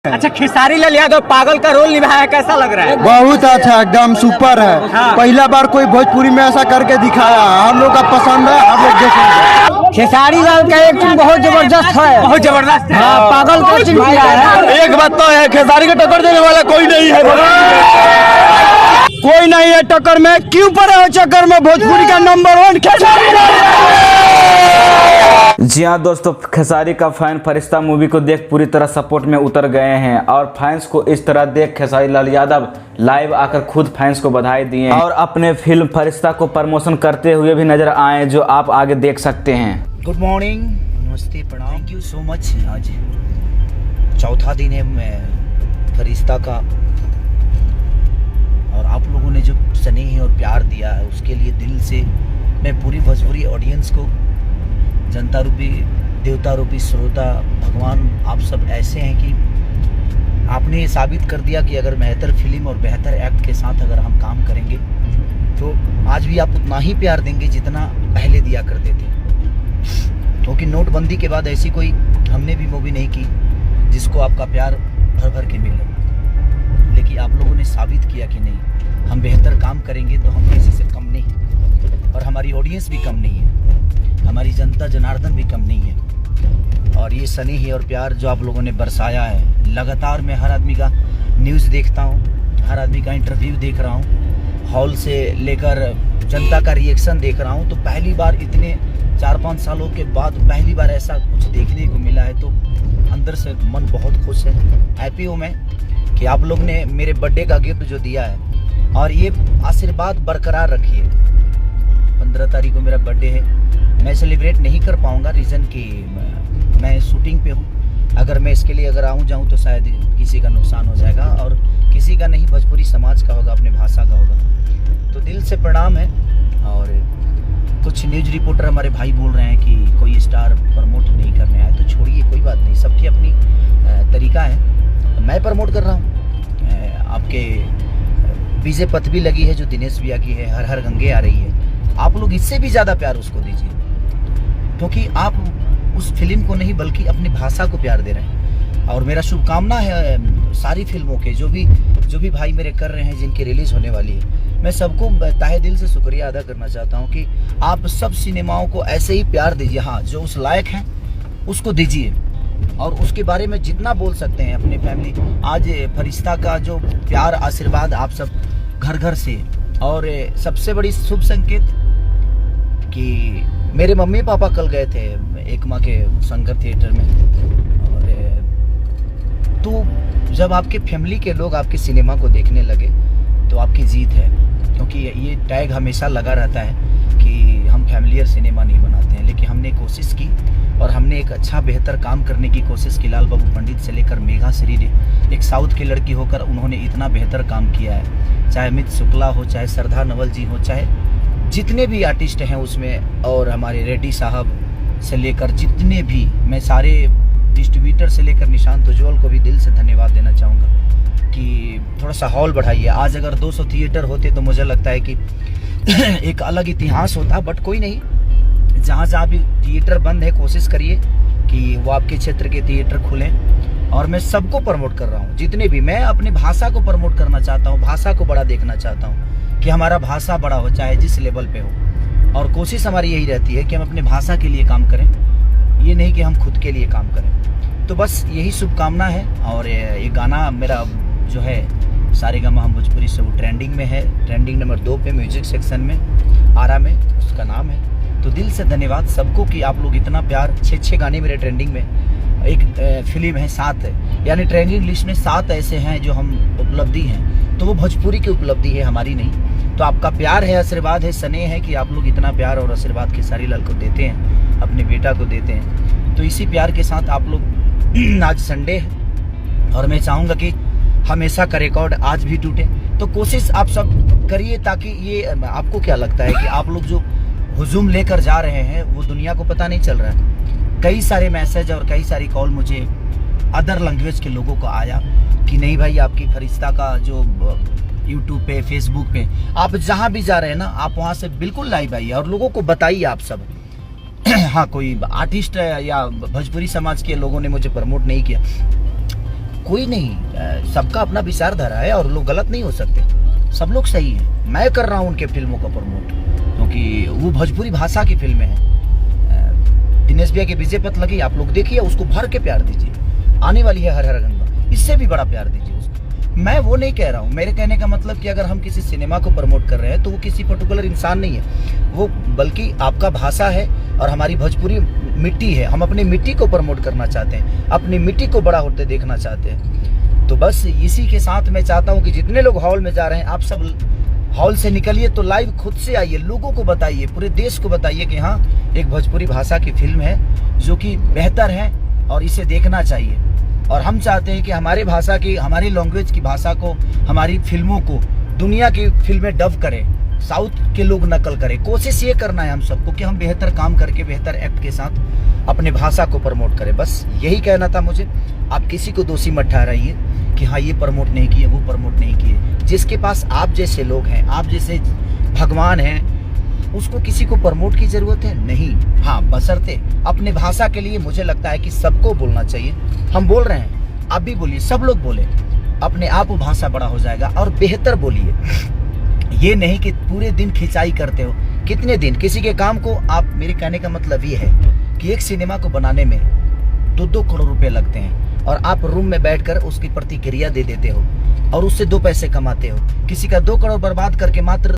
अच्छा, खेसारी लाल यादव पागल का रोल निभाया, कैसा लग रहा है? बहुत अच्छा, एकदम सुपर है। हाँ। पहला बार कोई भोजपुरी में ऐसा करके दिखाया, हम लोग का पसंद है, आप लोग देखेंगे। खेसारी लाल का एक्टिंग बहुत जबरदस्त है, बहुत जबरदस्त है। हाँ, पागल का एक्टिंग किया है। एक बात तो है, खेसारी को टक्कर देने वाला कोई नहीं है, कोई नहीं है टक्कर में। क्यों पड़े हो चक्कर में? भोजपुरी का नंबर 1 खेसारी लाल। जी हाँ दोस्तों, खेसारी का फैन फरिश्ता मूवी को देख पूरी तरह सपोर्ट में उतर गए हैं और फैंस को इस तरह देख खेसारी लाल यादव लाइव आकर खुद फैंस को बधाई दिए और अपने फिल्म फरिश्ता को प्रमोशन करते हुए भी नजर आए, जो आप आगे देख सकते हैं। गुड मॉर्निंग, नमस्ते, प्रणाम, थैंक यू सो मच। आज चौथा दिन है फरिश्ता का और आप लोगों ने जो स्नेह और प्यार दिया है उसके लिए दिल से मैं पूरी भोजपुरी ऑडियंस को, जनता रूपी देवता रूपी श्रोता भगवान, आप सब ऐसे हैं कि आपने ये साबित कर दिया कि अगर बेहतर फिल्म और बेहतर एक्ट के साथ अगर हम काम करेंगे तो आज भी आप उतना ही प्यार देंगे जितना पहले दिया करते थे। क्योंकि नोटबंदी के बाद ऐसी कोई हमने भी मूवी नहीं की जिसको आपका प्यार भर भर के मिले, लेकिन आप लोगों ने साबित किया कि नहीं, हम बेहतर काम करेंगे तो हम किसी से कम नहीं और हमारी ऑडियंस भी कम नहीं है, हमारी जनता जनार्दन भी कम नहीं है। और ये स्नेह और प्यार जो आप लोगों ने बरसाया है, लगातार मैं हर आदमी का न्यूज़ देखता हूँ, हर आदमी का इंटरव्यू देख रहा हूँ, हॉल से लेकर जनता का रिएक्शन देख रहा हूँ, तो पहली बार इतने 4-5 सालों के बाद पहली बार ऐसा कुछ देखने को मिला है। तो अंदर से मन बहुत खुश है, हैप्पी हूँ मैं कि आप लोग ने मेरे बर्थडे का गिफ्ट जो दिया है और ये आशीर्वाद बरकरार रखिए। 15 तारीख को मेरा बर्थडे है, मैं सेलिब्रेट नहीं कर पाऊंगा, रीज़न कि मैं शूटिंग पे हूँ। अगर मैं इसके लिए अगर आऊँ जाऊँ तो शायद किसी का नुकसान हो जाएगा और किसी का नहीं, भोजपुरी समाज का होगा, अपने भाषा का होगा। तो दिल से प्रणाम है। और कुछ न्यूज़ रिपोर्टर हमारे भाई बोल रहे हैं कि कोई स्टार प्रमोट नहीं करने आए, तो छोड़िए, कोई बात नहीं, सबकी अपनी तरीका है। मैं प्रमोट कर रहा हूँ। आपके बीजे पथ भी लगी है जो दिनेश भैया की है, हर हर गंगे आ रही है, आप लोग इससे भी ज़्यादा प्यार उसको दीजिए, क्योंकि आप उस फिल्म को नहीं बल्कि अपनी भाषा को प्यार दे रहे हैं। और मेरा शुभकामना है सारी फिल्मों के, जो भी भाई मेरे कर रहे हैं, जिनकी रिलीज़ होने वाली है, मैं सबको तहे दिल से शुक्रिया अदा करना चाहता हूँ कि आप सब सिनेमाओं को ऐसे ही प्यार दीजिए। हाँ, जो उस लायक हैं उसको दीजिए और उसके बारे में जितना बोल सकते हैं अपने फैमिली। आज फरिश्ता का जो प्यार आशीर्वाद आप सब घर घर से, और सबसे बड़ी शुभ संकेत कि मेरे मम्मी पापा कल गए थे एकमा के शंकर थिएटर में, और तो जब आपके फैमिली के लोग आपके सिनेमा को देखने लगे तो आपकी जीत है। क्योंकि ये टैग हमेशा लगा रहता है कि हम फैमिलियर सिनेमा नहीं बनाते हैं, लेकिन हमने कोशिश की और हमने एक अच्छा बेहतर काम करने की कोशिश की। लाल बाबू पंडित से लेकर मेघा श्री, एक साउथ की लड़की होकर उन्होंने इतना बेहतर काम किया है, चाहे अमित शुक्ला हो, चाहे श्रद्धा नवल जी हो, चाहे जितने भी आर्टिस्ट हैं उसमें, और हमारे रेड्डी साहब से लेकर जितने भी, मैं सारे डिस्ट्रीब्यूटर से लेकर निशांत उज्ज्वल को भी दिल से धन्यवाद देना चाहूँगा कि थोड़ा सा हॉल बढ़ाइए। आज अगर 200 थिएटर होते तो मुझे लगता है कि एक अलग इतिहास होता, बट कोई नहीं, जहाँ जहाँ भी थिएटर बंद है कोशिश करिए कि वो आपके क्षेत्र के थिएटर खुलें। और मैं सबको प्रमोट कर रहा हूँ, जितने भी, मैं अपनी भाषा को प्रमोट करना चाहता हूँ, भाषा को बड़ा देखना चाहता हूँ कि हमारा भाषा बड़ा हो, चाहे जिस लेवल पे हो। और कोशिश हमारी यही रहती है कि हम अपने भाषा के लिए काम करें, ये नहीं कि हम खुद के लिए काम करें। तो बस यही शुभकामना है। और ये गाना मेरा जो है सारेगामा हम भोजपुरी से, वो ट्रेंडिंग में है, ट्रेंडिंग नंबर 2 पे म्यूजिक सेक्शन में, आरा में उसका नाम है। तो दिल से धन्यवाद सबको कि आप लोग इतना प्यार। 6 गाने मेरे ट्रेंडिंग में, एक फिल्म है 7 है, यानी ट्रेंडिंग लिस्ट में 7 ऐसे हैं जो हम उपलब्धि हैं, तो वो भोजपुरी की उपलब्धि है, हमारी नहीं। तो आपका प्यार है, आशीर्वाद है, स्नेह है कि आप लोग इतना प्यार और आशीर्वाद खेसारी लाल को देते हैं, अपने बेटा को देते हैं। तो इसी प्यार के साथ आप लोग, आज संडे है और मैं चाहूँगा कि हमेशा का रिकॉर्ड आज भी टूटे, तो कोशिश आप सब करिए, ताकि ये, आपको क्या लगता है कि आप लोग जो हुजूम लेकर जा रहे हैं वो दुनिया को पता नहीं चल रहा है। कई सारे मैसेज और कई सारी कॉल मुझे अदर लैंग्वेज के लोगों को आया कि नहीं भाई, आपकी फरिश्ता का जो यूट्यूब पे, फेसबुक पे, आप जहाँ भी जा रहे हैं ना, आप वहाँ से बिल्कुल लाइव आइए और लोगों को बताइए आप सब। हाँ, कोई आर्टिस्ट या भोजपुरी समाज के लोगों ने मुझे प्रमोट नहीं किया, कोई नहीं, सबका अपना विचारधारा है और लोग गलत नहीं हो सकते, सब लोग सही हैं। मैं कर रहा हूँ उनके फिल्मों को प्रमोट, क्योंकि वो भोजपुरी भाषा की फिल्में हैं। दिनेश भैया के विजय पथ लगी, आप लोग देखिए, उसको भर के प्यार दीजिए। आने वाली है हर हर गंगा, इससे भी बड़ा प्यार दीजिए उसको। मैं वो नहीं कह रहा हूँ, मेरे कहने का मतलब कि अगर हम किसी सिनेमा को प्रमोट कर रहे हैं तो वो किसी पर्टिकुलर इंसान नहीं है, वो बल्कि आपका भाषा है और हमारी भोजपुरी मिट्टी है। हम अपनी मिट्टी को प्रमोट करना चाहते हैं, अपनी मिट्टी को बड़ा होते देखना चाहते हैं। तो बस इसी के साथ मैं चाहता हूँ कि जितने लोग हॉल में जा रहे हैं, आप सब हॉल से निकलिए तो लाइव खुद से आइए, लोगों को बताइए, पूरे देश को बताइए कि हाँ, एक भोजपुरी भाषा की फिल्म है जो कि बेहतर है और इसे देखना चाहिए। और हम चाहते हैं कि हमारे भाषा की, हमारी लैंग्वेज की भाषा को, हमारी फिल्मों को दुनिया की फिल्में डब करें, साउथ के लोग नकल करें। कोशिश ये करना है हम सबको कि हम बेहतर काम करके, बेहतर एक्ट के साथ अपने भाषा को प्रमोट करें। बस यही कहना था मुझे। आप किसी को दोषी मत ठहराइए कि हाँ ये प्रमोट नहीं किए, वो प्रमोट नहीं किए। जिसके पास आप जैसे लोग हैं, आप जैसे भगवान हैं, उसको किसी को प्रमोट की जरूरत है नहीं। हाँ, बशर्ते अपने भाषा के लिए मुझे लगता है कि सबको बोलना चाहिए। हम बोल रहे हैं, आप भी बोलिए, सब लोग बोले, अपने आप वो भाषा बड़ा हो जाएगा। और बेहतर बोलिए, ये नहीं कि पूरे दिन खिंचाई करते हो। कितने दिन किसी के काम को आप, मेरे कहने का मतलब ये है कि एक सिनेमा को बनाने में 2-2 करोड़ रुपए लगते हैं और आप रूम में बैठकर उसकी प्रतिक्रिया दे देते हो और उससे 2 पैसे कमाते हो। किसी का 2 करोड़ बर्बाद करके मात्र